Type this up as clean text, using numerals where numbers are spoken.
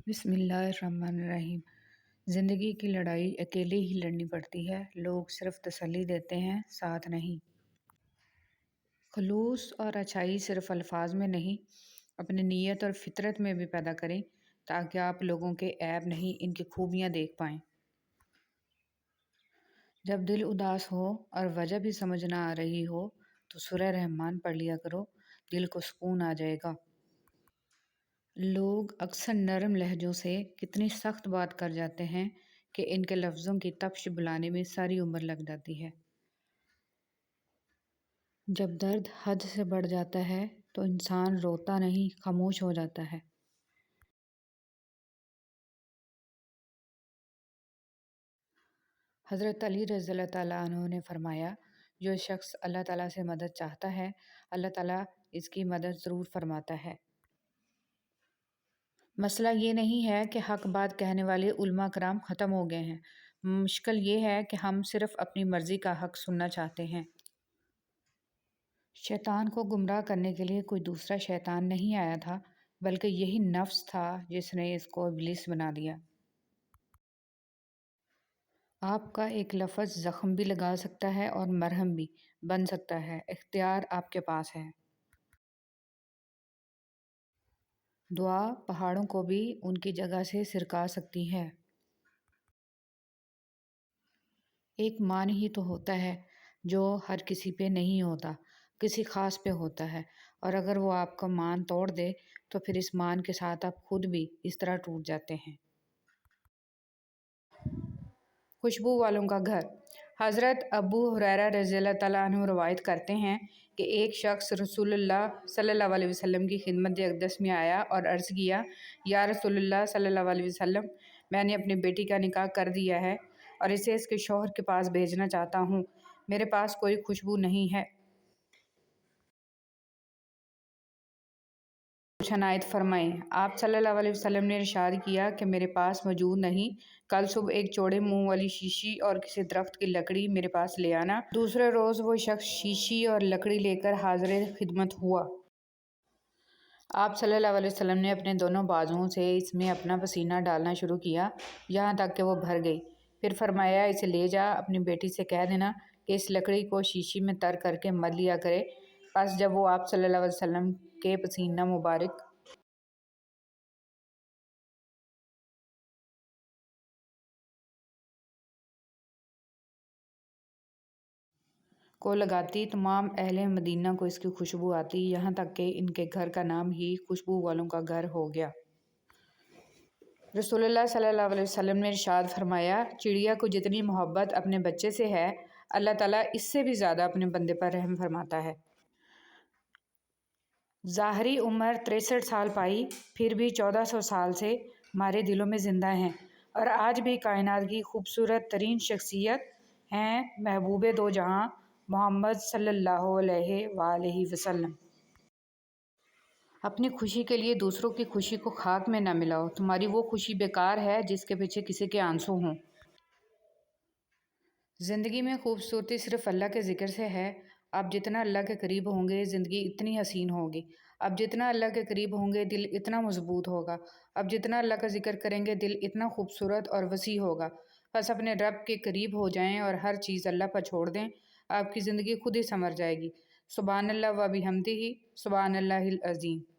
بسم اللہ الرحمن الرحیم۔ زندگی کی لڑائی اکیلے ہی لڑنی پڑتی ہے، لوگ صرف تسلی دیتے ہیں، ساتھ نہیں۔ خلوص اور اچھائی صرف الفاظ میں نہیں، اپنی نیت اور فطرت میں بھی پیدا کریں تاکہ آپ لوگوں کے عیب نہیں، ان کی خوبیاں دیکھ پائیں۔ جب دل اداس ہو اور وجہ بھی سمجھ نہ آ رہی ہو تو سورہ رحمان پڑھ لیا کرو، دل کو سکون آ جائے گا۔ لوگ اکثر نرم لہجوں سے کتنی سخت بات کر جاتے ہیں کہ ان کے لفظوں کی تپش بلانے میں ساری عمر لگ جاتی ہے۔ جب درد حد سے بڑھ جاتا ہے تو انسان روتا نہیں، خاموش ہو جاتا ہے۔ حضرت علی رضی اللہ تعالیٰ عنہ نے فرمایا، جو شخص اللہ تعالیٰ سے مدد چاہتا ہے، اللہ تعالیٰ اس کی مدد ضرور فرماتا ہے۔ مسئلہ یہ نہیں ہے کہ حق بات کہنے والے علماء کرام ختم ہو گئے ہیں، مشکل یہ ہے کہ ہم صرف اپنی مرضی کا حق سننا چاہتے ہیں۔ شیطان کو گمراہ کرنے کے لیے کوئی دوسرا شیطان نہیں آیا تھا، بلکہ یہی نفس تھا جس نے اس کو ابلیس بنا دیا۔ آپ کا ایک لفظ زخم بھی لگا سکتا ہے اور مرہم بھی بن سکتا ہے، اختیار آپ کے پاس ہے۔ دعا پہاڑوں کو بھی ان کی جگہ سے سرکا سکتی ہے۔ ایک مان ہی تو ہوتا ہے جو ہر کسی پہ نہیں ہوتا، کسی خاص پہ ہوتا ہے، اور اگر وہ آپ کا مان توڑ دے تو پھر اس مان کے ساتھ آپ خود بھی اس طرح ٹوٹ جاتے ہیں۔ خوشبو والوں کا گھر۔ حضرت ابو ہریرہ رضی اللہ تعالیٰ عنہ روایت کرتے ہیں کہ ایک شخص رسول اللہ صلی اللہ علیہ وسلم کی خدمت اقدس میں آیا اور عرض کیا، یا رسول اللہ صلی اللہ علیہ وسلم، میں نے اپنی بیٹی کا نکاح کر دیا ہے اور اسے اس کے شوہر کے پاس بھیجنا چاہتا ہوں، میرے پاس کوئی خوشبو نہیں ہے۔ کچھ عنایت فرمائیں۔ آپ صلی اللہ علیہ وسلم نے ارشاد کیا کہ میرے پاس موجود نہیں، کل صبح ایک چوڑے منہ والی شیشی اور کسی درخت کی لکڑی میرے پاس لے آنا۔ دوسرے روز وہ شخص شیشی اور لکڑی لے کر حاضر خدمت ہوا۔ آپ صلی اللہ علیہ وسلم نے اپنے دونوں بازوؤں سے اس میں اپنا پسینہ ڈالنا شروع کیا یہاں تک کہ وہ بھر گئی، پھر فرمایا، اسے لے جا، اپنی بیٹی سے کہہ دینا کہ اس لکڑی کو شیشی میں تر کر کے مل لیا کرے۔ پس جب وہ آپ صلی اللہ علیہ وسلم کے پسینہ مبارک کو لگاتی، تمام اہل مدینہ کو اس کی خوشبو آتی، یہاں تک کہ ان کے گھر کا نام ہی خوشبو والوں کا گھر ہو گیا۔ رسول اللہ صلی اللہ علیہ وسلم نے ارشاد فرمایا، چڑیا کو جتنی محبت اپنے بچے سے ہے، اللہ تعالیٰ اس سے بھی زیادہ اپنے بندے پر رحم فرماتا ہے۔ ظاہری عمر 63 سال پائی، پھر بھی 1400 سال سے ہمارے دلوں میں زندہ ہیں اور آج بھی کائنات کی خوبصورت ترین شخصیت ہیں محبوب دو جہاں محمد صلی اللہ علیہ وآلہ وسلم۔ اپنی خوشی کے لیے دوسروں کی خوشی کو خاک میں نہ ملاؤ، تمہاری وہ خوشی بیکار ہے جس کے پیچھے کسی کے آنسو ہوں۔ زندگی میں خوبصورتی صرف اللہ کے ذکر سے ہے۔ آپ جتنا اللہ کے قریب ہوں گے زندگی اتنی حسین ہوگی، آپ جتنا اللہ کے قریب ہوں گے دل اتنا مضبوط ہوگا، آپ جتنا اللہ کا ذکر کریں گے دل اتنا خوبصورت اور وسیع ہوگا۔ بس اپنے رب کے قریب ہو جائیں اور ہر چیز اللہ پر چھوڑ دیں، آپ کی زندگی خود ہی سنور جائے گی۔ سبحان اللہ و بحمدہ، سبحان اللہ العظیم۔